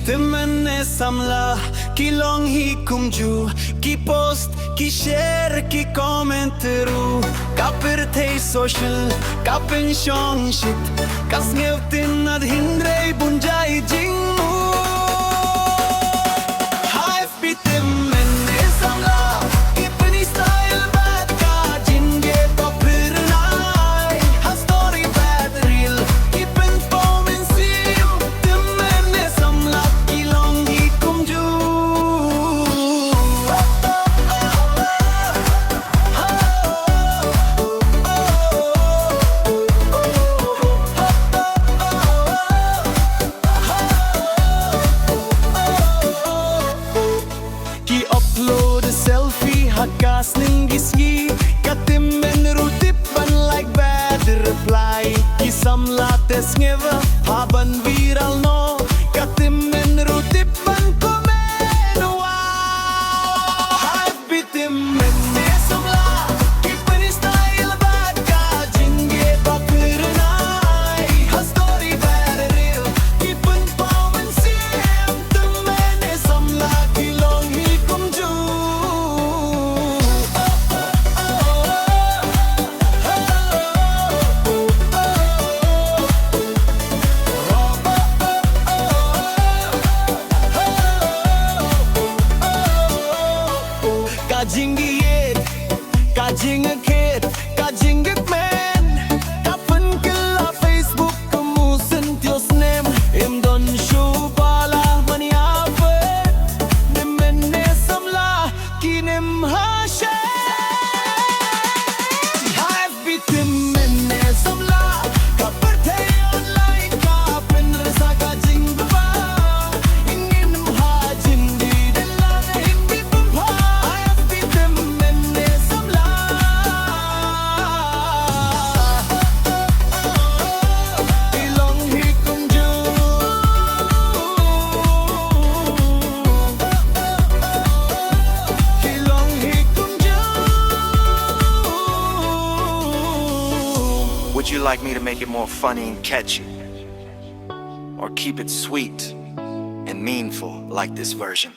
ते मैंने समला कि लॉन्ग ही कुमजू कि पोस्ट कि शेयर कि कमेंट रू kapir te social kapin shong shit kas ngeutin ad hindre bunjai jingmu hive bitim menne samla ipni style bad ka jinge to phir nai ha story bad real ipn pomin sim tim menne samla ki long hi kumju selfie hakas ningisgi katim men rutipan like bad reply ki samlates ngeva haban viral no katim men rutipan komen wow hype bitim men samla ki pani style bad ka jinge papir nai ha story bad real ki pan pawan sim tum men samla ki long hi kumju Kajingiet, kajingakit, kajingitmen Kapan kila Facebook kemusen tios nem Im don show bala maniafet Nimene samla kinim hashe Hive bitim mene samla Kaperte online kapin rasa kajing baba Ingin hajin di dalam hindi baba Would you like me to make it more funny and catchy? Or keep it sweet and meaningful like this version?